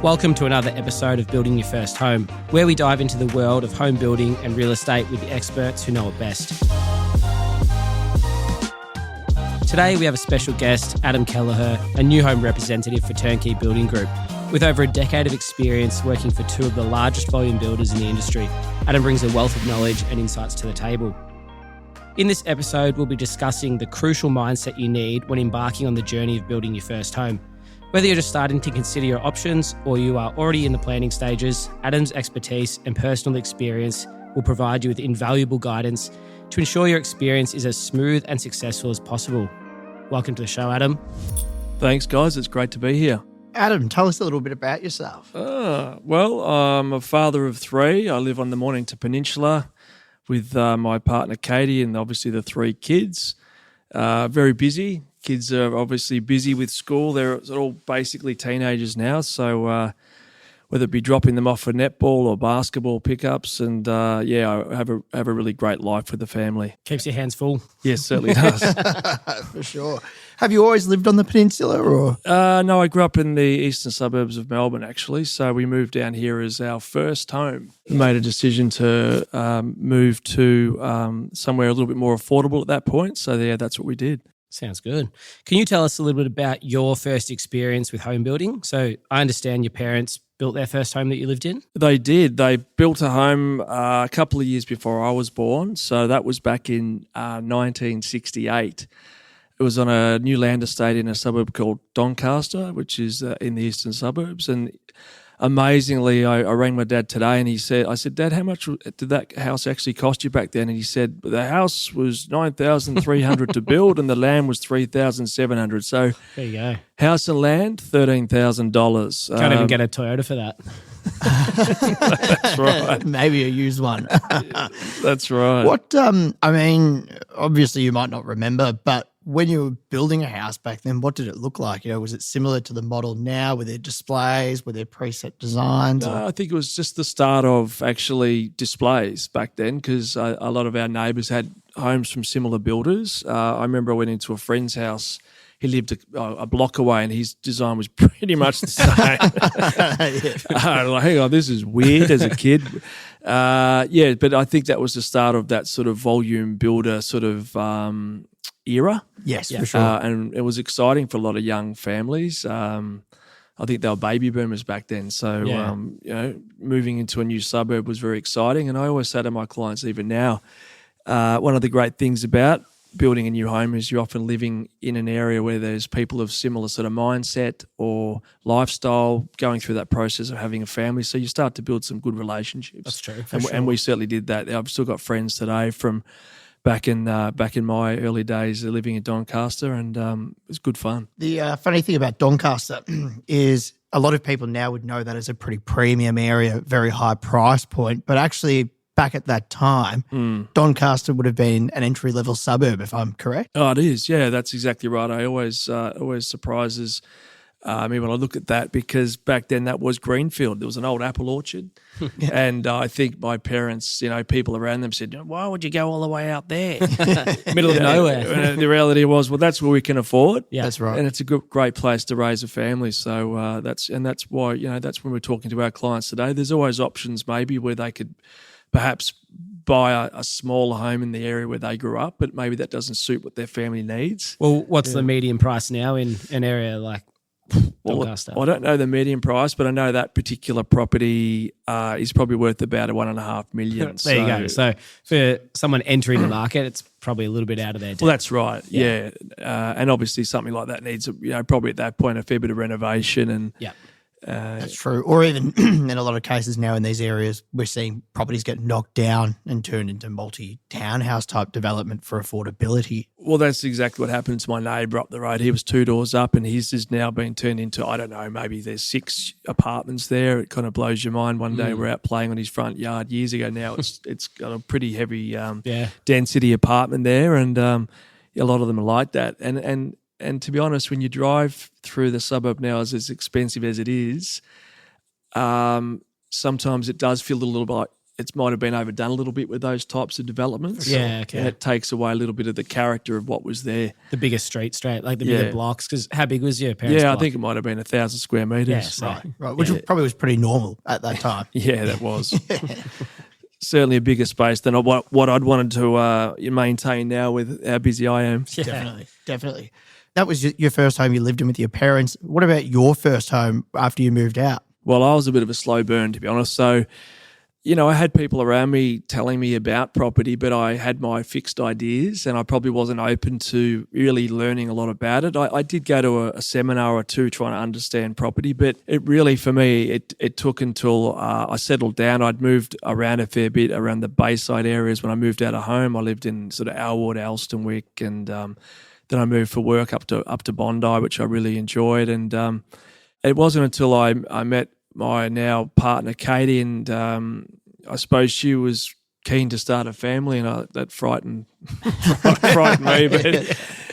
Welcome to another episode of Building Your First Home, where we dive into the world of home building and real estate with the experts who know it best. Today we have a special guest, Adam Kelleher, a new home representative for Turnkey Building Group. With over a decade of experience working for two of the largest volume builders in the industry, Adam brings a wealth of knowledge and insights to the table. In this episode, we'll be discussing the crucial mindset you need when embarking on the journey of building your first home. Whether you're just starting to consider your options or you are already in the planning stages, Adam's expertise and personal experience will provide you with invaluable guidance to ensure your experience is as smooth and successful as possible. Welcome to the show, Adam. Thanks, guys. It's great to be here. Adam, tell us a little bit about yourself. Well, I'm a father of three. I live on the Mornington Peninsula with my partner, Katie, and obviously the three kids. Very busy. Kids are obviously busy with school. They're all basically teenagers now. So whether it be dropping them off for netball or basketball pickups, and I have a really great life with the family. Keeps your hands full. Yes, certainly does. For sure. Have you always lived on the peninsula, or? No, I grew up in the eastern suburbs of Melbourne, actually. So we moved down here as our first home. We made a decision to move to somewhere a little bit more affordable at that point. So yeah, that's what we did. Sounds good. Can you tell us a little bit about your first experience with home building? So I understand your parents built their first home that you lived in? They did. They built a home a couple of years before I was born. So that was back in 1968. It was on a new land estate in a suburb called Doncaster, which is in the eastern suburbs. And amazingly, I rang my dad today and I said, Dad, how much did that house actually cost you back then? And he said, the house was $9,300 to build and the land was $3,700. So there you go. House and land, $13,000. Can't even get a Toyota for that. That's right. Maybe a used one. That's right. What, obviously you might not remember, but when you were building a house back then, what did it look like? Was it similar to the model now? Were there displays? Were there preset designs? No, I think it was just the start of actually displays back then, because a lot of our neighbours had homes from similar builders. I remember I went into a friend's house. He lived a block away and his design was pretty much the same. Like, hang on, this is weird as a kid. But I think that was the start of that sort of volume builder sort of era. Yes, for sure. And it was exciting for a lot of young families. I think they were baby boomers back then. So, moving into a new suburb was very exciting. And I always say to my clients, even now, one of the great things about building a new home is you're often living in an area where there's people of similar sort of mindset or lifestyle going through that process of having a family. So you start to build some good relationships. That's true. And we certainly did that. I've still got friends today from back in my early days living in Doncaster, and it was good fun. The funny thing about Doncaster is a lot of people now would know that as a pretty premium area, very high price point, but actually back at that time, Doncaster would have been an entry-level suburb, if I'm correct. Oh, it is. Yeah, that's exactly right. I always surprises me when I look at that, because back then that was greenfield. There was an old apple orchard. And I think my parents, people around them said, why would you go all the way out there? Middle of nowhere. And the reality was, well, that's where we can afford. Yeah, that's right. And it's a great place to raise a family. So that's why, that's when we're talking to our clients today. There's always options maybe where they could perhaps buy a smaller home in the area where they grew up, but maybe that doesn't suit what their family needs. Well, what's the median price now in an area like Doncaster? I don't know the median price, but I know that particular property is probably worth about $1.5 million. There you go. So for someone entering the market, it's probably a little bit out of their depth. Well, that's right. Yeah. And obviously something like that needs, probably at that point a fair bit of renovation and. Yeah. That's true. Or even in a lot of cases now in these areas, we're seeing properties get knocked down and turned into multi-townhouse type development for affordability. Well, that's exactly what happened to my neighbour up the road. He was 2 doors up and his has now been turned into, I don't know, maybe there's 6 apartments there. It kind of blows your mind. One day we're out playing on his front yard years ago. Now it's got a pretty heavy density apartment there, and a lot of them are like that. And to be honest, when you drive through the suburb now, as expensive as it is, sometimes it does feel a little bit it might have been overdone a little bit with those types of developments. Yeah, okay. And it takes away a little bit of the character of what was there. The bigger street straight, like the bigger blocks. Because how big was your parents' Yeah, block? I think it might have been 1,000 square metres. Yeah, so- Right, which probably was pretty normal at that time. Yeah, that was. Certainly a bigger space than what I'd wanted to maintain now with how busy I am. Yeah. Definitely. That was your first home you lived in with your parents. What about your first home after you moved out? Well, I was a bit of a slow burn, to be honest. So, I had people around me telling me about property, but I had my fixed ideas and I probably wasn't open to really learning a lot about it. I did go to a seminar or two trying to understand property, but it really, for me, it took until I settled down. I'd moved around a fair bit around the Bayside areas. When I moved out of home, I lived in sort of Alwood, Alstonwick, and then I moved for work up to Bondi, which I really enjoyed. And it wasn't until I met my now partner, Katie, and I suppose she was keen to start a family, and that frightened me.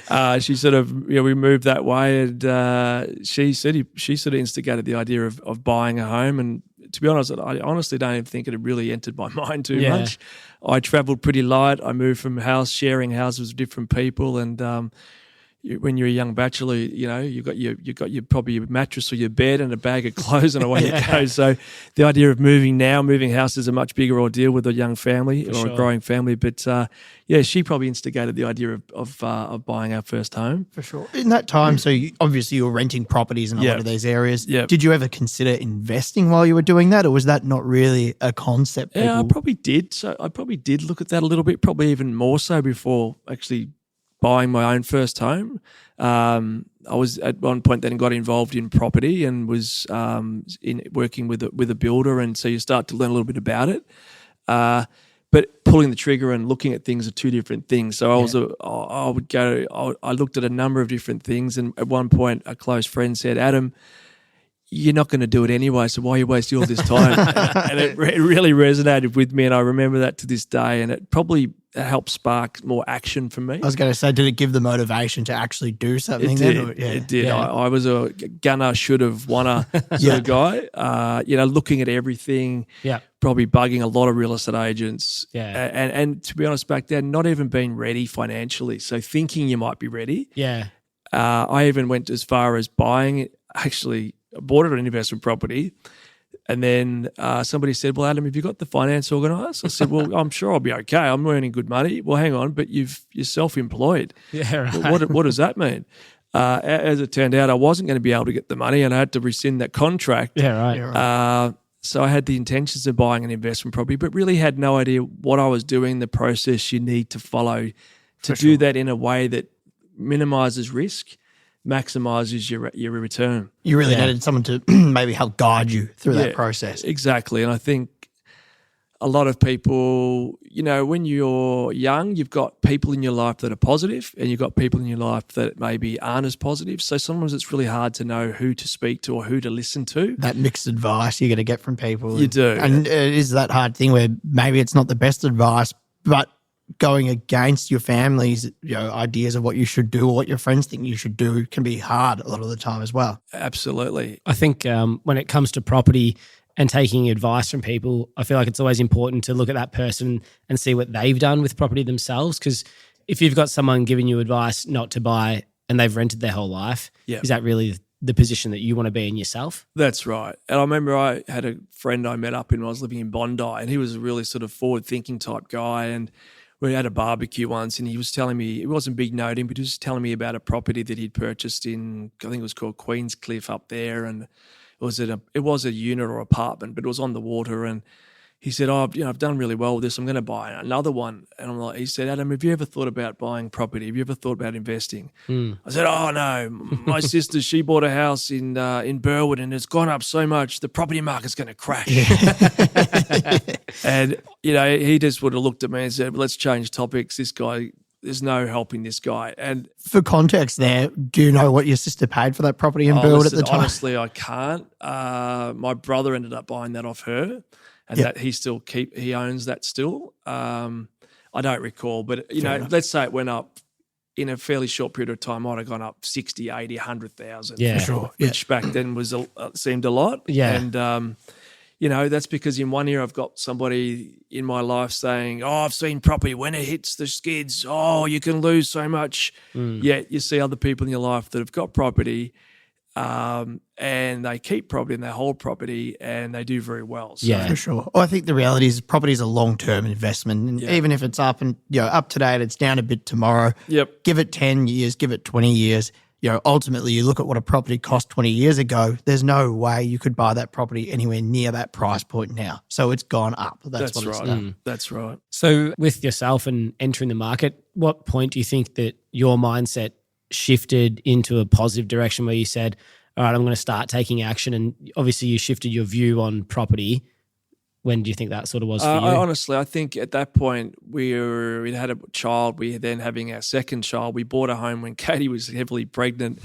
But she sort of, we moved that way, and she sort of instigated the idea of buying a home. And to be honest, I honestly don't even think it had really entered my mind too much. I travelled pretty light. I moved from sharing houses with different people, and when you're a young bachelor, you got your probably your mattress or your bed and a bag of clothes and away you go. So the idea of moving house is a much bigger ordeal with a young family a growing family. But she probably instigated the idea of buying our first home. For sure. In that time, so obviously you were renting properties in a lot of these areas. Yep. Did you ever consider investing while you were doing that, or was that not really a concept? Yeah, I probably did. So I probably did look at that a little bit, probably even more so before actually buying my own first home. I was at one point then got involved in property and was working with a builder, and so you start to learn a little bit about it. But pulling the trigger and looking at things are two different things. So I looked at a number of different things, and at one point a close friend said, "Adam, you're not going to do it anyway, so why are you wasting all this time?" and it really resonated with me, and I remember that to this day, and it probably helped spark more action for me. I was going to say, did it give the motivation to actually do something? It did. Yeah. I was a gunner, should have, wanna sort of guy, looking at everything, probably bugging a lot of real estate agents. Yeah. And to be honest, back then, not even being ready financially, so thinking you might be ready. Yeah. I even went as far as buying it, actually bought it on an investment property. And then somebody said, "Well, Adam, have you got the finance organised?" I said, "Well, I'm sure I'll be okay. I'm earning good money." "Well, hang on, but you're self-employed." Yeah, right. Well, what does that mean? As it turned out, I wasn't going to be able to get the money, and I had to rescind that contract. Yeah, right. So I had the intentions of buying an investment property, but really had no idea what I was doing, the process you need to follow to do that in a way that minimises risk, maximises your return. You really needed someone to maybe help guide you through that process. Exactly. And I think a lot of people, when you're young, you've got people in your life that are positive and you've got people in your life that maybe aren't as positive. So sometimes it's really hard to know who to speak to or who to listen to. That mixed advice you're going to get from people. You do. And it is that hard thing where maybe it's not the best advice, but going against your family's ideas of what you should do or what your friends think you should do can be hard a lot of the time as well. Absolutely. I think when it comes to property and taking advice from people, I feel like it's always important to look at that person and see what they've done with property themselves. Because if you've got someone giving you advice not to buy and they've rented their whole life, is that really the position that you want to be in yourself? That's right. And I remember I had a friend I met up in when I was living in Bondi, and he was a really sort of forward-thinking type guy, and we had a barbecue once, and he was telling me, it wasn't big noting, but he was telling me about a property that he'd purchased in, I think it was called Queenscliff up there, and it was a unit or apartment, but it was on the water. And he said, I've done really well with this. I'm going to buy another one. And he said, "Adam, have you ever thought about buying property? Have you ever thought about investing?" I said, "Oh no, my sister, she bought a house in Burwood, and it's gone up so much, the property market's going to crash." And he just would have looked at me and said, "Let's change topics. This guy, there's no helping this guy." And for context there, do you know what your sister paid for that property in Burwood at the time? Honestly, I can't. My brother ended up buying that off her, and that he owns that still. I don't recall, but let's say it went up in a fairly short period of time. Might have gone up 60, 80, 100,000. Yeah, for sure. Which back then was seemed a lot. Yeah. And that's because in one year I've got somebody in my life saying, oh, I've seen property when it hits the skids, oh, you can lose so much. Yet you see other people in your life that have got property and they keep property and they hold property and they do very well. So, For sure. Well, I think the reality is property is a long-term investment. And even if it's up today and it's down a bit tomorrow, give it 10 years, give it 20 years. Ultimately you look at what a property cost 20 years ago, there's no way you could buy that property anywhere near that price point now. So it's gone up. That's what right. it's done. That's right. So with yourself and entering the market, what point do you think that your mindset shifted into a positive direction where you said, all right, I'm going to start taking action? And obviously you shifted your view on property. When do you think that sort of was for you? Honestly, I think at that point we had a child. We were then having our second child. We bought a home when Katie was heavily pregnant.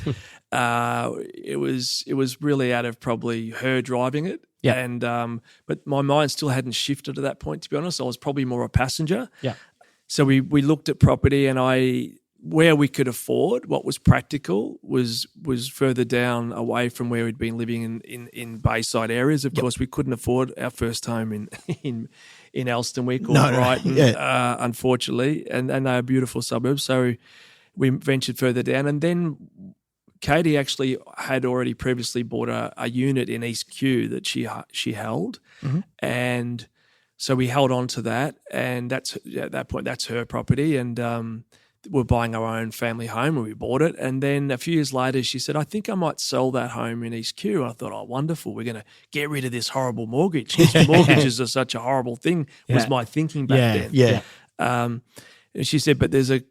It was really out of probably her driving it. Yeah. And but my mind still hadn't shifted at that point, to be honest. I was probably more a passenger. Yeah. So we looked at property, and where we could afford, what was practical was further down away from where we'd been living in Bayside areas. Of course, we couldn't afford our first home in Elstonwick or Brighton, unfortunately, and they are beautiful suburbs. So we ventured further down, and then Katie actually had already previously bought a unit in East Kew that she held, and so we held on to that, and at that point that's her property, and we're buying our own family home, and we bought it. And then a few years later, she said, I think I might sell that home in East Kew. And I thought, oh, wonderful. We're going to get rid of this horrible mortgage. Mortgages are such a horrible thing, was my thinking back then. And she said, but there's a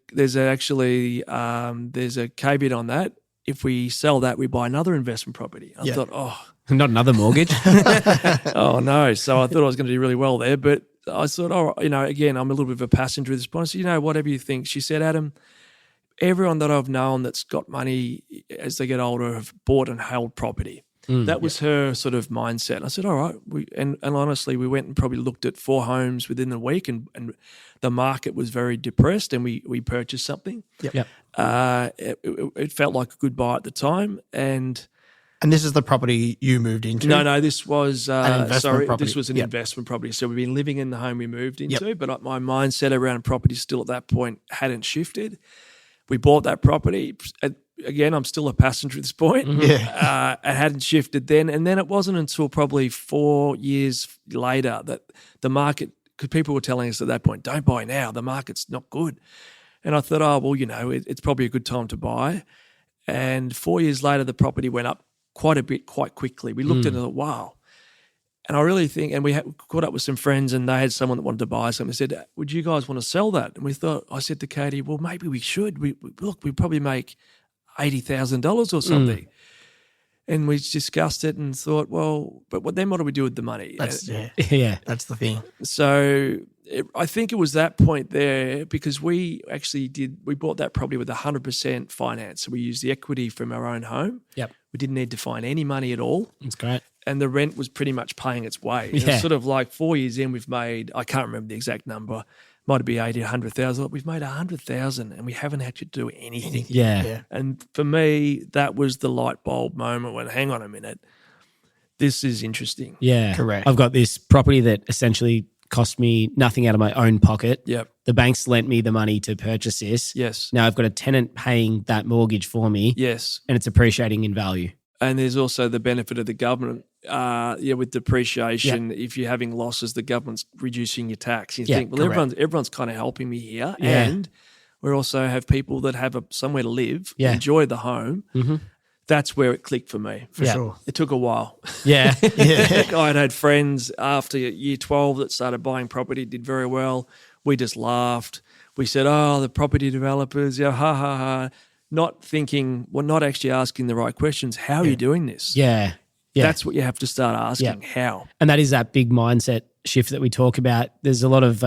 caveat on that. If we sell that, we buy another investment property. I thought, oh. Not another mortgage. Oh, no. So I thought I was going to do really well there. But I thought, again, I'm a little bit of a passenger at this point. I said, whatever you think. She said, Adam, everyone that I've known that's got money as they get older have bought and held property. That was her sort of mindset. And I said, all right. And honestly, we went and probably looked at 4 homes within the week, and the market was very depressed, and we purchased something. It felt like a good buy at the time. And this is the property you moved into? No, this was property. This was an investment property. So we've been living in the home we moved into, but my mindset around property still at that point hadn't shifted. We bought that property. Again, I'm still a passenger at this point. It hadn't shifted then. And then it wasn't until probably 4 years later that the market, because people were telling us at that point, don't buy now, the market's not good. And I thought, oh, well, it's probably a good time to buy. And 4 years later, the property went up quite a bit, quite quickly. We looked at it and thought, wow. And I really think, and we caught up with some friends, and they had someone that wanted to buy something. They said, would you guys want to sell that? And I said to Katie, well, maybe we should. We probably make $80,000 or something. And we discussed it and thought, well, but what do we do with the money? That's the thing. So I think it was that point there, because we bought that property with 100% finance. So we used the equity from our own home. Yep. We didn't need to find any money at all. That's great. And the rent was pretty much paying its way. Yeah. It's sort of like 4 years in, we've made, I can't remember the exact number, might be 80, 100,000. We've made 100,000 and we haven't had to do anything. Yeah. And for me, that was the light bulb moment when, hang on a minute, this is interesting. Yeah. Correct. I've got this property that essentially cost me nothing out of my own pocket. Yep. The bank's lent me the money to purchase this. Yes. Now I've got a tenant paying that mortgage for me. Yes. And it's appreciating in value. And there's also the benefit of the government, with depreciation. Yep. If you're having losses, the government's reducing your tax. You think, well, everyone's kind of helping me here. Yeah. And we also have people that have somewhere to live, enjoy the home. Mm-hmm. That's where it clicked for me. For sure. It took a while. Yeah. I had friends after year 12 that started buying property, did very well. We just laughed. We said, oh, the property developers, ha, ha, ha. Not thinking, not actually asking the right questions. How are you doing this? Yeah. That's what you have to start asking. How? And that is that big mindset shift that we talk about. There's a lot of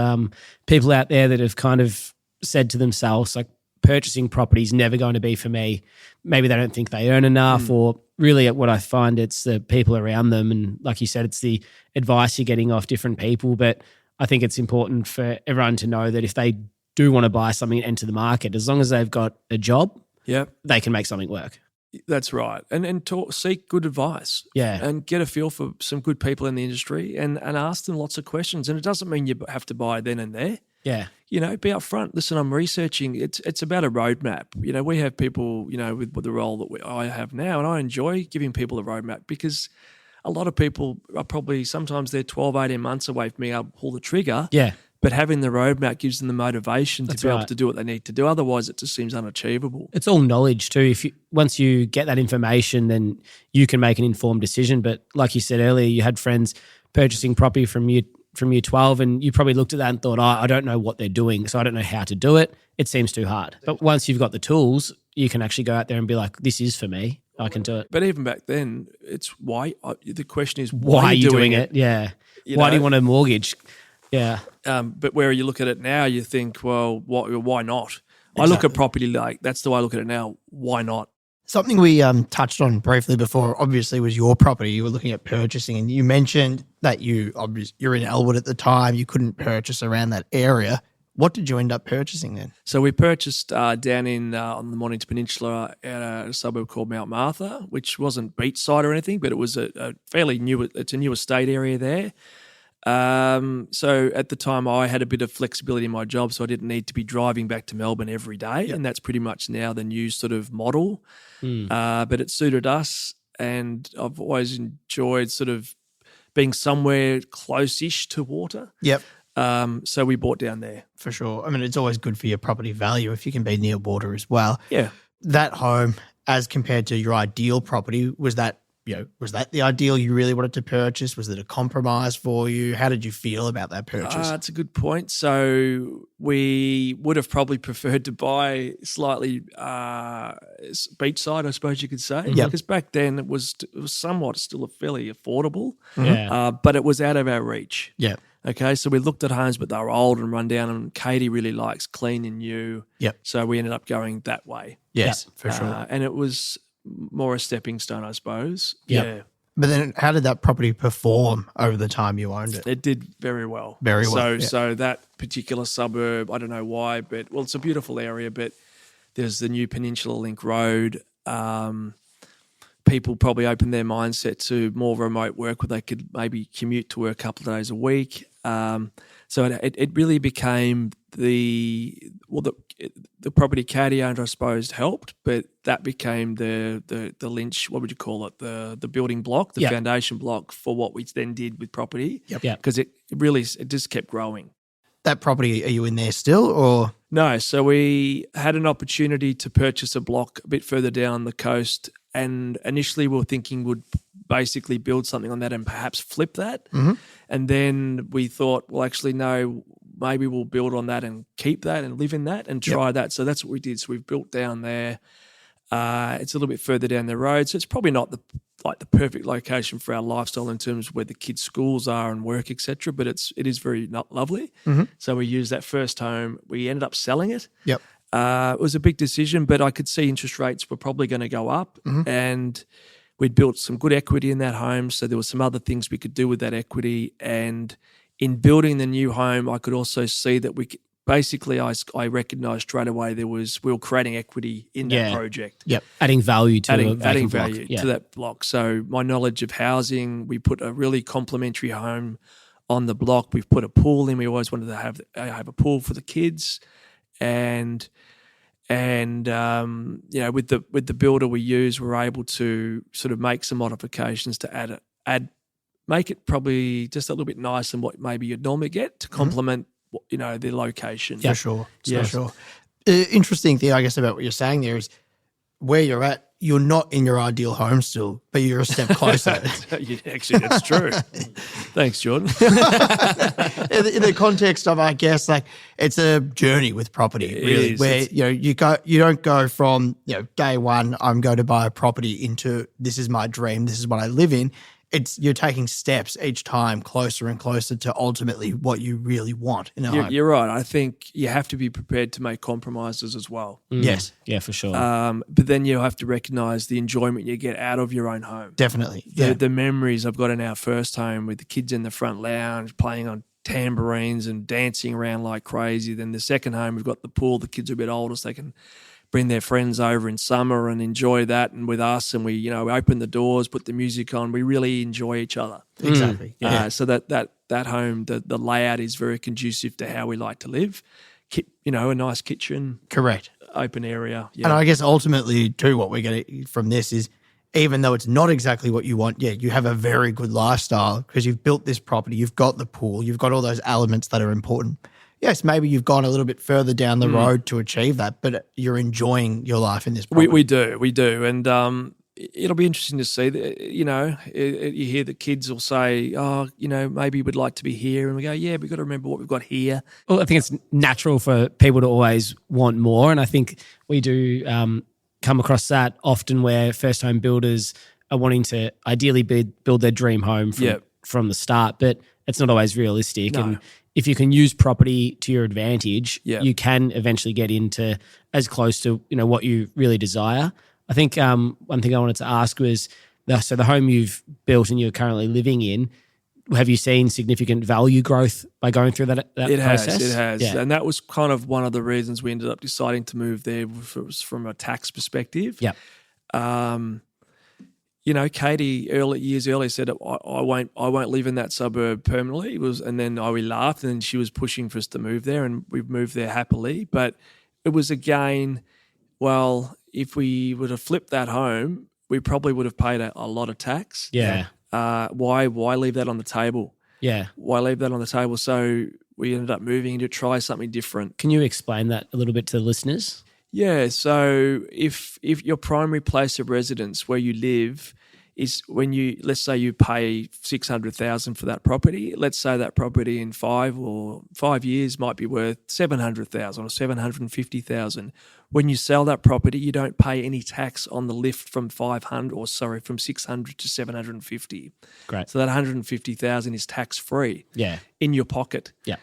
people out there that have kind of said to themselves, like, purchasing property is never going to be for me. Maybe they don't think they earn enough, or really what I find, it's the people around them. And like you said, it's the advice you're getting off different people. But I think it's important for everyone to know that if they do want to buy something and enter the market, as long as they've got a job, they can make something work. That's right. And seek good advice. Yeah. And get a feel for some good people in the industry and ask them lots of questions. And it doesn't mean you have to buy then and there. Yeah. You know, be upfront. Listen, I'm researching. It's about a roadmap. You know, we have people, you know, with the role that I have now, and I enjoy giving people a roadmap because a lot of people are probably sometimes they're 12, 18 months away from being able to pull the trigger. Yeah. But having the roadmap gives them the motivation to be able to do what they need to do. Otherwise, it just seems unachievable. It's all knowledge too. Once you get that information, then you can make an informed decision. But like you said earlier, you had friends purchasing property from year 12, and you probably looked at that and thought, I don't know what they're doing, so I don't know how to do it. It seems too hard. But once you've got the tools, you can actually go out there and be like, this is for me. I can do it. But even back then, it's why. The question is, Why are you doing it? Yeah. Why do you want a mortgage? Yeah. But where you look at it now, you think, well, why not? Exactly. I look at property like that's the way I look at it now. Why not? Something we touched on briefly before, obviously, was your property. You were looking at purchasing, and you mentioned that you're in Elwood at the time. You couldn't purchase around that area. What did you end up purchasing then? So we purchased down in on the Mornington Peninsula at a suburb called Mount Martha, which wasn't beachside or anything, but it was a fairly new. It's a new estate area there. So at the time I had a bit of flexibility in my job, so I didn't need to be driving back to Melbourne every day. And that's pretty much now the new sort of model. But it suited us, and I've always enjoyed sort of being somewhere close-ish to water. Yep. So we bought down there. For sure. I mean, it's always good for your property value if you can be near water as well. Yeah. That home, as compared to your ideal property, was that the ideal you really wanted to purchase? Was it a compromise for you? How did you feel about that purchase? That's a good point. So we would have probably preferred to buy slightly beachside, I suppose you could say. Yep. Because back then it was somewhat still fairly affordable, Yeah. but it was out of our reach. Yeah. Okay, so we looked at homes, but they were old and run down, and Katie really likes clean and new. Yep. So we ended up going that way. Yes, for sure. And it was more a stepping stone, I suppose. Yep. Yeah. But then how did that property perform over the time you owned it? It did very well. Very well. So that particular suburb, I don't know why, but it's a beautiful area, but there's the new Peninsula Link Road. People probably opened their mindset to more remote work where they could maybe commute to work a couple of days a week. So it really became the property Katie owned, I suppose, helped, but that became the lynch, what would you call it, the building block, the foundation block for what we then did with property. Yep. Because it just kept growing. That property, are you in there still or? No, so we had an opportunity to purchase a block a bit further down the coast, and initially we were thinking would basically build something on that and perhaps flip that. Mm-hmm. And then we thought, well, actually, no, maybe we'll build on that and keep that and live in that and try that. So that's what we did. So we've built down there. It's a little bit further down the road, so it's probably not the perfect location for our lifestyle in terms of where the kids' schools are and work, etc. But it is very lovely. Mm-hmm. So we used that first home. We ended up selling it. Yep. It was a big decision, but I could see interest rates were probably going to go up, and we'd built some good equity in that home. So there were some other things we could do with that equity, and in building the new home, I could also see that we could, basically, I recognised straight away we were creating equity in that project. Yep. Adding value to adding value to that block. So my knowledge of housing, we put a really complementary home on the block. We've put a pool in. We always wanted to have a pool for the kids, and with the builder we use, we're able to sort of make some modifications to make it probably just a little bit nicer than what maybe you'd normally get to complement the location. For sure. Yes. For sure. Interesting thing, I guess, about what you're saying there is where you're at, you're not in your ideal home still, but you're a step closer. Actually, that's true. Thanks, Jordan. In the context of, I guess, like it's a journey with property, really, where you don't go from day one, I'm going to buy a property into this is my dream, this is what I live in. You're taking steps each time closer and closer to ultimately what you really want in a home. You're right. I think you have to be prepared to make compromises as well. Yes. Yeah, for sure. But then you have to recognise the enjoyment you get out of your own home. Definitely. The memories I've got in our first home with the kids in the front lounge playing on tambourines and dancing around like crazy. Then the second home, we've got the pool. The kids are a bit older, so they can bring their friends over in summer and enjoy that, and with us, and we open the doors, put the music on. We really enjoy each other. Exactly. Yeah. So that home, the layout is very conducive to how we like to live. A nice kitchen, Correct. open area. Yeah. And I guess ultimately, too, what we're getting from this is, even though it's not exactly what you want, you have a very good lifestyle because you've built this property, you've got the pool, you've got all those elements that are important. Yes, maybe you've gone a little bit further down the road to achieve that, but you're enjoying your life in this property. We do. And it'll be interesting to see that, you hear the kids will say, maybe we'd like to be here. And we go, yeah, we've got to remember what we've got here. Well, I think it's natural for people to always want more. And I think we do come across that often where first home builders are wanting to ideally build their dream home from the start, but it's not always realistic. No. And if you can use property to your advantage, you can eventually get into as close to what you really desire. I think one thing I wanted to ask was, so the home you've built and you're currently living in, have you seen significant value growth by going through that process? It has. Yeah. And that was kind of one of the reasons we ended up deciding to move there, was from a tax perspective. Yeah. Katie years earlier said, I won't live in that suburb permanently. And then we laughed, and then she was pushing for us to move there, and we've moved there happily. But it was again, well, if we would have flipped that home, we probably would have paid a lot of tax. Yeah. Why leave that on the table? Yeah. Why leave that on the table? So we ended up moving to try something different. Can you explain that a little bit to the listeners? Yeah. So if your primary place of residence where you live is let's say you pay $600,000 for that property. Let's say that property in 5 years might be worth $700,000 or $750,000. When you sell that property, you don't pay any tax on the lift from $600 to $750. Great. So that $150,000 is tax free. Yeah. In your pocket. Yeah.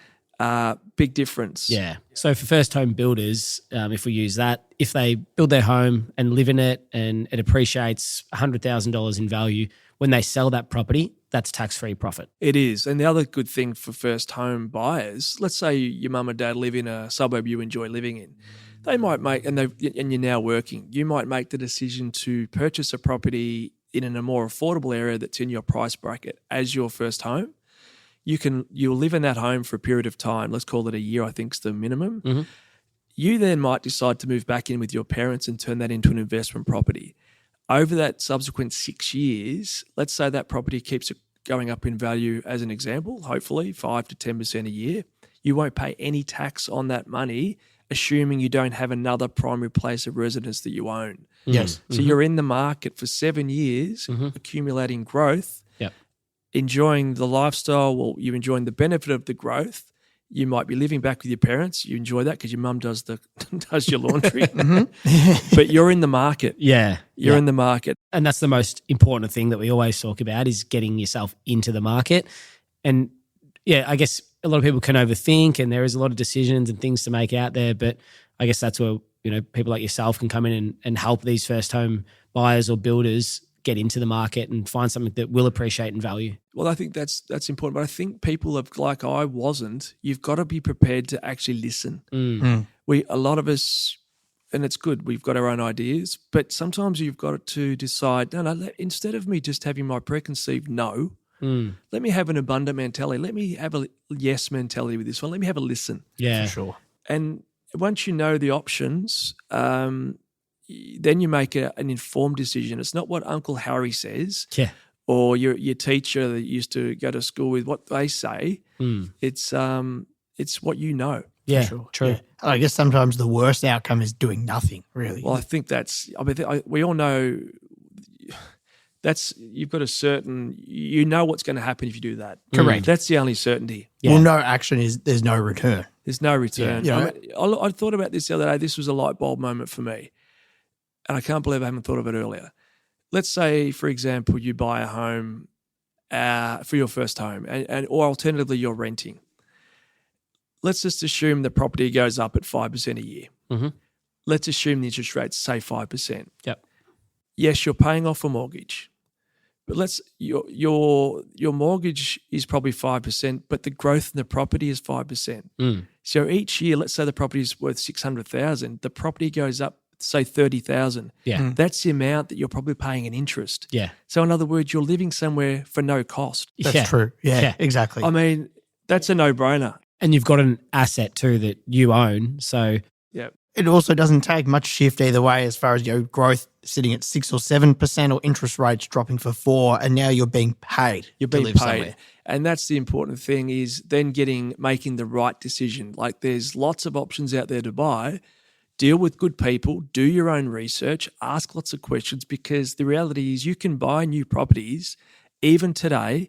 Big difference. Yeah. So for first home builders, if we use that, if they build their home and live in it and it appreciates $100,000 in value, when they sell that property, that's tax-free profit. It is. And the other good thing for first home buyers, let's say your mum and dad live in a suburb you enjoy living in. They might and you're now working, you might make the decision to purchase a property in a more affordable area that's in your price bracket as your first home. You'll live in that home for a period of time. Let's call it a year, I think is the minimum. Mm-hmm. You then might decide to move back in with your parents and turn that into an investment property. Over that subsequent 6 years, let's say that property keeps going up in value, as an example, hopefully 5 to 10% a year. You won't pay any tax on that money, assuming you don't have another primary place of residence that you own. Yes. So you're in the market for 7 years, accumulating growth, enjoying the lifestyle. Well, you're enjoying the benefit of the growth. You might be living back with your parents. You enjoy that because your mum does your laundry. But you're in the market. Yeah. You're in the market. And that's the most important thing that we always talk about, is getting yourself into the market. And I guess a lot of people can overthink, and there is a lot of decisions and things to make out there. But I guess that's where, people like yourself can come in and help these first home buyers or builders get into the market and find something that will appreciate and value. Well, I think that's important. But I think people like I wasn't, you've got to be prepared to actually listen. A lot of us, and it's good, we've got our own ideas, but sometimes you've got to decide, instead of me just having my preconceived no, let me have an abundant mentality. Let me have a yes mentality with this one. Let me have a listen. Yeah. For sure. And once you know the options, then you make an informed decision. It's not what Uncle Harry says or your teacher that you used to go to school with, what they say. It's what you know. Yeah, sure. True. Yeah. I guess sometimes the worst outcome is doing nothing, really. Well, I think we all know you've got you know what's going to happen if you do that. Correct. That's the only certainty. Yeah. Well, no action there's no return. There's no return. Yeah. I thought about this the other day. This was a light bulb moment for me. And I can't believe I haven't thought of it earlier. Let's say, for example, you buy a home for your first home, or alternatively, you're renting. Let's just assume the property goes up at 5% a year. Let's assume the interest rates say 5%. Yep. Yes, you're paying off a mortgage, but your mortgage is probably 5%, but the growth in the property is 5%. So each year, let's say the property is worth $600,000, the property goes up say 30,000. Yeah. That's the amount that you're probably paying in interest. Yeah. So in other words, you're living somewhere for no cost. That's true. Yeah, Yeah. exactly. I mean, that's a no-brainer. And you've got an asset too that you own. So Yeah. It also doesn't take much shift either way as far as your growth sitting at 6 or 7% or interest rates dropping for 4%, and now you're being paid. You're to being live paid. somewhere. And that's the important thing is then making the right decision. Like there's lots of options out there to buy. Deal with good people, do your own research, ask lots of questions, because the reality is you can buy new properties even today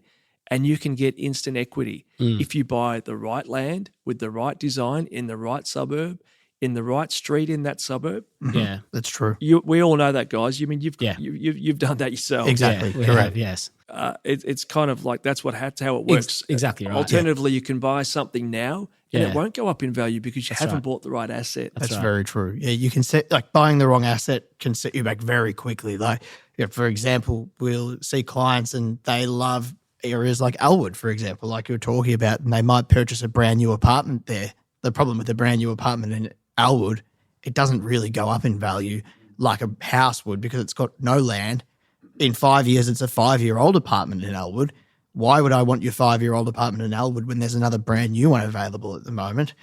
and you can get instant equity if you buy the right land with the right design in the right suburb, in the right street in that suburb. yeah. That's true. We all know that, guys. You mean you've done that yourself. Exactly. Yeah, we Correct. have, yes. It's kind of like that's how it works. Exactly right. Alternatively, you can buy something now and Yeah. it won't go up in value because you haven't right. bought the right asset. That's right. very true. Yeah, you can set buying the wrong asset can set you back very quickly. Like, for example, we'll see clients and they love areas like Elwood, for example, like you were talking about, and they might purchase a brand new apartment there. The problem with a brand new apartment in Elwood, it doesn't really go up in value like a house would because it's got no land. In 5 years, it's a 5-year-old apartment in Elwood. Why would I want your 5-year-old apartment in Elwood when there's another brand new one available at the moment?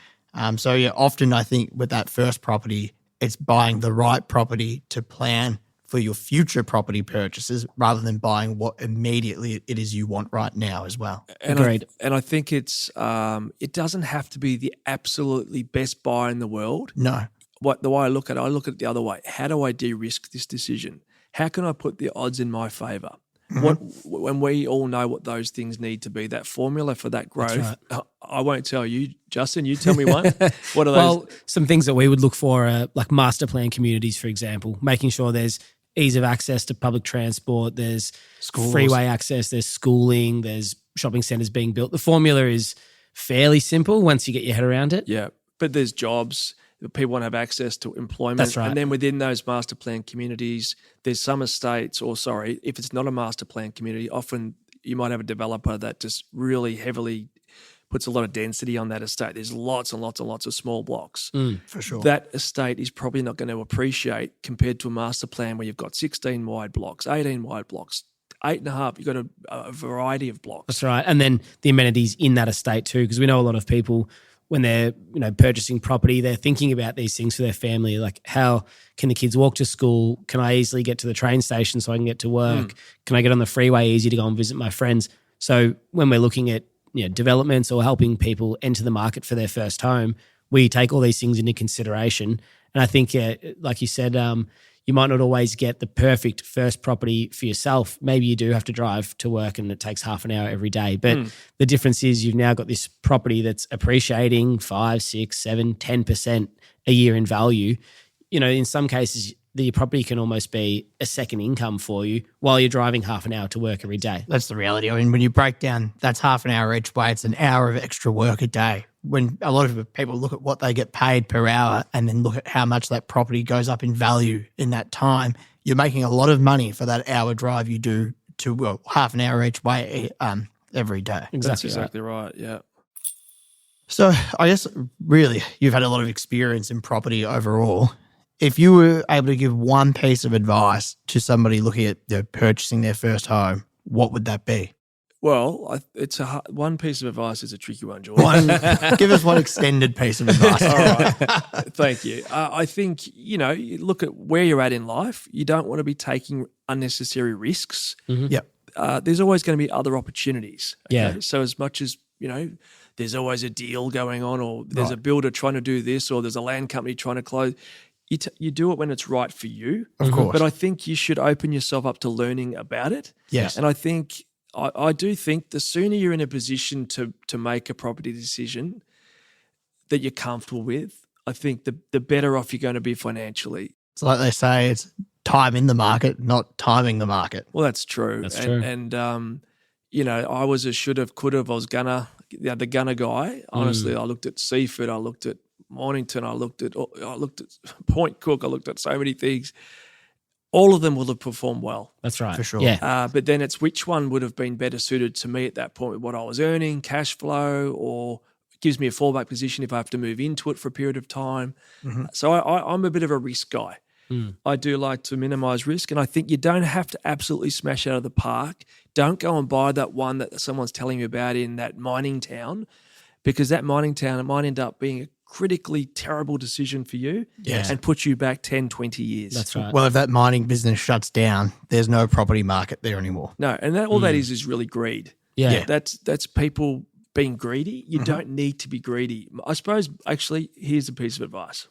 So often I think with that first property, it's buying the right property to plan for your future property purchases rather than buying what immediately it is you want right now as well. Agreed. I think it's it doesn't have to be the absolutely best buy in the world. No. The way I look at it the other way. How do I de-risk this decision? How can I put the odds in my favour? When we all know what those things need to be, that formula for that growth. I won't tell you, Justin. You tell me one. What are those? Well, some things that we would look for are like master plan communities, for example, making sure there's ease of access to public transport, there's freeway access, there's schooling, there's shopping centres being built. The formula is fairly simple once you get your head around it. Yeah, but there's jobs. People want to have access to employment. That's right. And then within those master plan communities, there's some estates, if it's not a master plan community, often you might have a developer that just really heavily puts a lot of density on that estate. There's lots and lots and lots of small blocks. For sure. That estate is probably not going to appreciate compared to a master plan where you've got 16 wide blocks, 18 wide blocks, 8.5. You've got a variety of blocks. That's right. And then the amenities in that estate too, because we know a lot of people when they're purchasing property, they're thinking about these things for their family, like how can the kids walk to school? Can I easily get to the train station so I can get to work? Can I get on the freeway easy to go and visit my friends? So when we're looking at developments or helping people enter the market for their first home, we take all these things into consideration. And I think, like you said, you might not always get the perfect first property for yourself. Maybe you do have to drive to work and it takes half an hour every day. But the difference is you've now got this property that's appreciating 5, 6, 7, 10% a year in value. In some cases, the property can almost be a second income for you while you're driving half an hour to work every day. That's the reality. I mean, when you break down, that's half an hour each way. It's an hour of extra work a day. When a lot of people look at what they get paid per hour and then look at how much that property goes up in value in that time, you're making a lot of money for that hour drive you do to half an hour each way every day. That's exactly right. Yeah. So I guess really you've had a lot of experience in property overall. If you were able to give one piece of advice to somebody looking at purchasing their first home, what would that be? Well, one piece of advice is a tricky one, George. Give us one extended piece of advice. All right. Thank you. I think, you look at where you're at in life. You don't want to be taking unnecessary risks. Yep. There's always going to be other opportunities. Okay? Yeah. So as much as, there's always a deal going on or there's a builder trying to do this or there's a land company trying to close, you do it when it's right for you. Of course. But I think you should open yourself up to learning about it. Yes. And I think I do think the sooner you're in a position to make a property decision that you're comfortable with, I think the better off you're going to be financially. It's like they say, it's time in the market, not timing the market. Well, that's true. That's true. And I was a should have, could have, I was gonna, the gunner guy. Honestly, I looked at Seaford, I looked at Mornington, I looked at Point Cook, I looked at so many things. All of them will have performed well. That's right. For sure. Yeah. But then it's which one would have been better suited to me at that point with what I was earning, cash flow, or it gives me a fallback position if I have to move into it for a period of time. So I'm a bit of a risk guy. I do like to minimise risk, and I think you don't have to absolutely smash out of the park. Don't go and buy that one that someone's telling you about in that mining town, because that mining town, it might end up being a critically terrible decision for you and put you back 10, 20 years. That's right. Well, if that mining business shuts down, there's no property market there anymore. No, and all that is really greed. Yeah. That's people being greedy. You don't need to be greedy. I suppose, actually, here's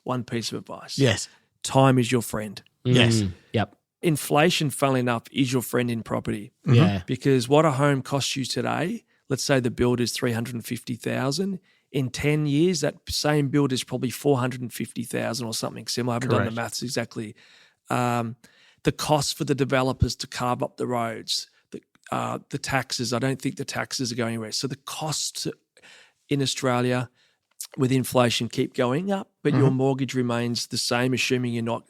one piece of advice. Yes. Time is your friend. Yes. Yep. Inflation, funnily enough, is your friend in property. Yeah. Because what a home costs you today, let's say the build is $350,000. In 10 years, that same build is probably $450,000 or something similar. I haven't done the maths exactly. The cost for the developers to carve up the roads, the taxes, I don't think the taxes are going anywhere. So the costs in Australia with inflation keep going up, but your mortgage remains the same, assuming you're not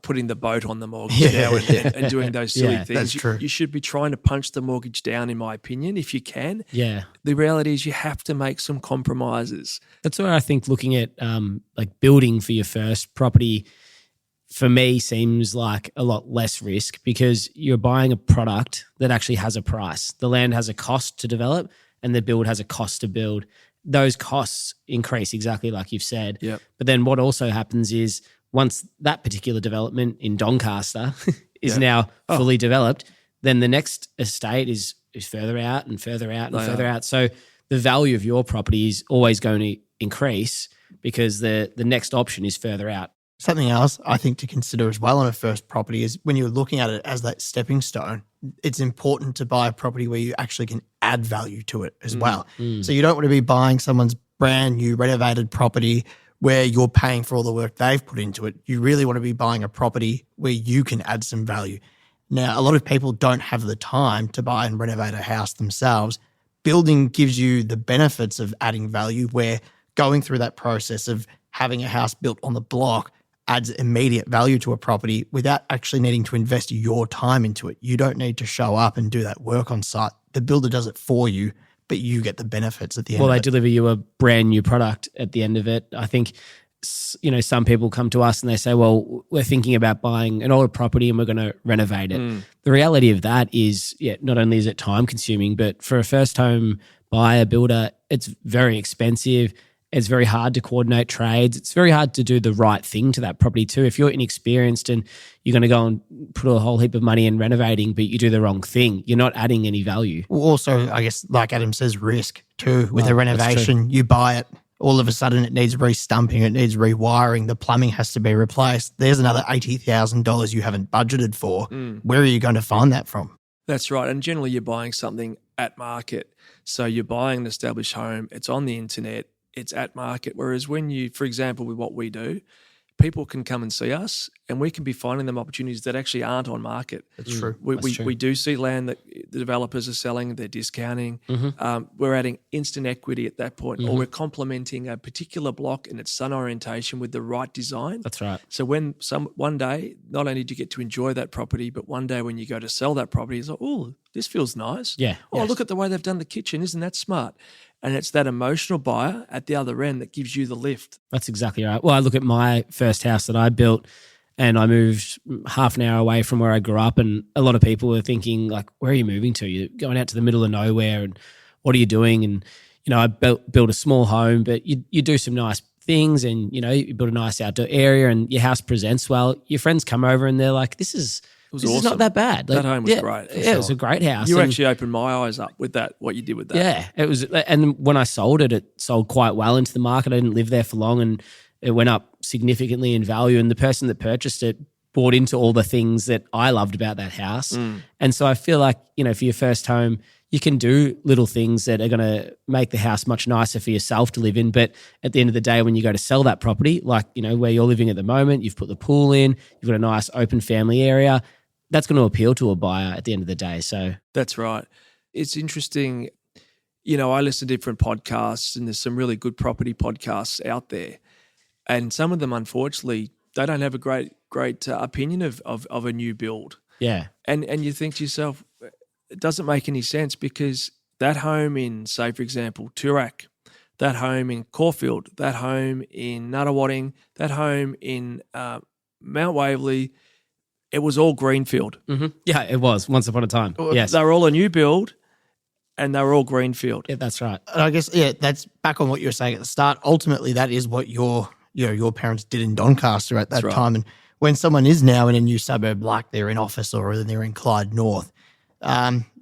putting the boat on the mortgage now and doing those silly things. That's true. You should be trying to punch the mortgage down, in my opinion, if you can. Yeah. The reality is you have to make some compromises. That's where I think looking at like building for your first property, for me, seems like a lot less risk, because you're buying a product that actually has a price. The land has a cost to develop and the build has a cost to build. Those costs increase exactly like you've said. Yep. But then what also happens is once that particular development in Doncaster is now fully developed, then the next estate is further out and further out and further out. So the value of your property is always going to increase because the next option is further out. Something else I think to consider as well on a first property is when you're looking at it as that stepping stone, it's important to buy a property where you actually can add value to it as well. So you don't want to be buying someone's brand new renovated property where you're paying for all the work they've put into it. You really want to be buying a property where you can add some value. Now, a lot of people don't have the time to buy and renovate a house themselves. Building gives you the benefits of adding value, where going through that process of having a house built on the block adds immediate value to a property without actually needing to invest your time into it. You don't need to show up and do that work on site. The builder does it for you, but you get the benefits at the end of it. Well, they deliver you a brand new product at the end of it. I think, some people come to us and they say, well, we're thinking about buying an older property and we're going to renovate it. The reality of that is, not only is it time consuming, but for a first home buyer, builder, it's very expensive. It's very hard to coordinate trades. It's very hard to do the right thing to that property too. If you're inexperienced and you're going to go and put a whole heap of money in renovating, but you do the wrong thing, you're not adding any value. Also, I guess, like Adam says, risk too. With a renovation, you buy it, all of a sudden it needs re-stumping, it needs rewiring, the plumbing has to be replaced. There's another $80,000 you haven't budgeted for. Where are you going to find that from? That's right. And generally you're buying something at market. So you're buying an established home, it's on the internet, it's at market. Whereas when you, for example, with what we do, people can come and see us and we can be finding them opportunities that actually aren't on market. That's true. We do see land that the developers are selling, they're discounting. We're adding instant equity at that point, or we're complementing a particular block in its sun orientation with the right design. That's right. So when one day, not only do you get to enjoy that property, but one day when you go to sell that property, it's like, oh, this feels nice. Yeah. Oh, look at the way they've done the kitchen. Isn't that smart? And it's that emotional buyer at the other end that gives you the lift. That's exactly right. Well, I look at my first house that I built and I moved half an hour away from where I grew up, and a lot of people were thinking, like, where are you moving to? You're going out to the middle of nowhere and what are you doing? And, I built a small home, but you do some nice things and, you build a nice outdoor area and your house presents well. Your friends come over and they're like, this is awesome. not that bad. That home was great. It was a great house. You actually opened my eyes up with that, what you did with that. Yeah, it was. And when I sold it, it sold quite well into the market. I didn't live there for long and it went up significantly in value. And the person that purchased it bought into all the things that I loved about that house. And so I feel like, for your first home, you can do little things that are going to make the house much nicer for yourself to live in. But at the end of the day, when you go to sell that property, like, where you're living at the moment, you've put the pool in, you've got a nice open family area, that's going to appeal to a buyer at the end of the day. So that's right. It's interesting. I listen to different podcasts and there's some really good property podcasts out there. And some of them, unfortunately, they don't have a great opinion of a new build. Yeah. And you think to yourself, it doesn't make any sense, because that home in, say, for example, Toorak, that home in Caulfield, that home in Nuttawading, that home in Mount Waverley, it was all greenfield. Yeah, it was once upon a time. Yes. They were all a new build and they were all greenfield. Yeah, that's right. And I guess, that's back on what you were saying at the start. Ultimately, that is what your parents did in Doncaster at that time. And when someone is now in a new suburb, like they're in Office or they're in Clyde North,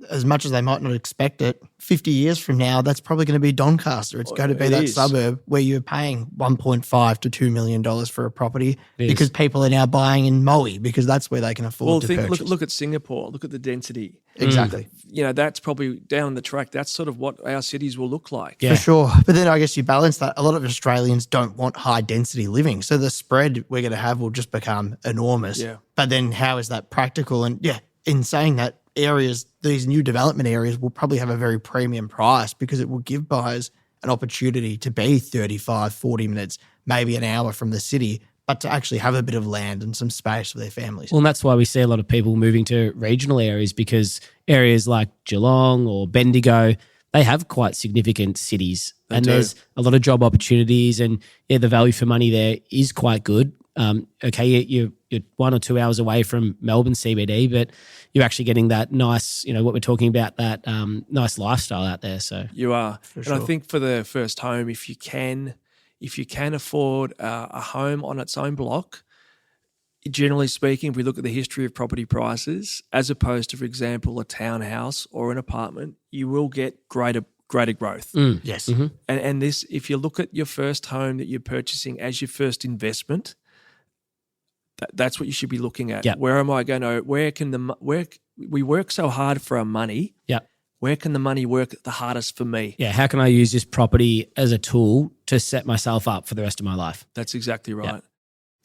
as much as they might not expect it, 50 years from now, that's probably going to be Doncaster. It's going to be that suburb where you're paying $1.5 to $2 million for a property because people are now buying in Maui because that's where they can afford to purchase. Look at Singapore. Look at the density. Exactly. That's probably down the track. That's sort of what our cities will look like. Yeah. For sure. But then I guess you balance that. A lot of Australians don't want high density living. So the spread we're going to have will just become enormous. Yeah. But then how is that practical? And in saying that, these new development areas will probably have a very premium price because it will give buyers an opportunity to be 35, 40 minutes, maybe an hour from the city, but to actually have a bit of land and some space for their families. Well, and that's why we see a lot of people moving to regional areas because areas like Geelong or Bendigo, they have quite significant cities there's a lot of job opportunities and the value for money there is quite good. You're 1 or 2 hours away from Melbourne CBD, but you're actually getting that nice, what we're talking about, that nice lifestyle out there. So you are. Sure. I think for the first home, if you can afford a home on its own block, generally speaking, if we look at the history of property prices, as opposed to, for example, a townhouse or an apartment, you will get greater growth. Yes. Mm-hmm. And this, if you look at your first home that you're purchasing as your first investment, that's what you should be looking at. Yep. Where am I going to? Where we work so hard for our money? Yeah. Where can the money work the hardest for me? Yeah. How can I use this property as a tool to set myself up for the rest of my life? That's exactly right. Yep.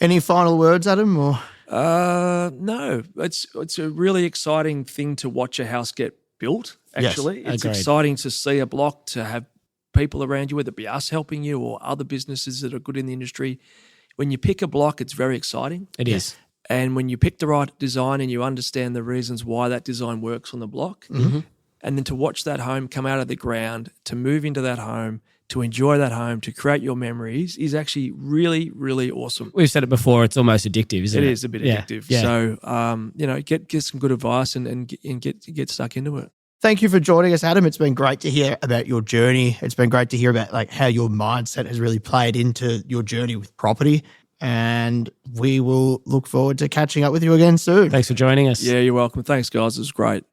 Any final words, Adam? Or No. It's a really exciting thing to watch a house get built. Actually, Yes, it's agreed. exciting to see a block, to have people around you, whether it be us helping you or other businesses that are good in the industry. When you pick a block, it's very exciting. It is. And when you pick the right design and you understand the reasons why that design works on the block, and then to watch that home come out of the ground, to move into that home, to enjoy that home, to create your memories is actually really, really awesome. We've said it before, it's almost addictive, isn't it? It is a bit addictive. Yeah. So, get some good advice and get stuck into it. thank you for joining us, Adam. It's been great to hear about your journey. It's been great to hear about how your mindset has really played into your journey with property. And we will look forward to catching up with you again soon. Thanks for joining us. Yeah, you're welcome. Thanks, guys. It was great.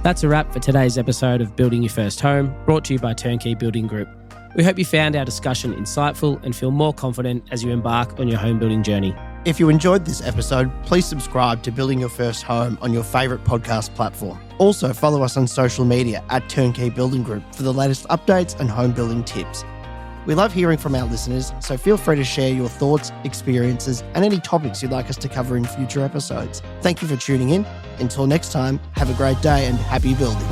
That's a wrap for today's episode of Building Your First Home, brought to you by Turnkey Building Group. We hope you found our discussion insightful and feel more confident as you embark on your home building journey. If you enjoyed this episode, please subscribe to Building Your First Home on your favourite podcast platform. Also, follow us on social media at Turnkey Building Group for the latest updates and home building tips. We love hearing from our listeners, so feel free to share your thoughts, experiences, and any topics you'd like us to cover in future episodes. Thank you for tuning in. Until next time, have a great day and happy building.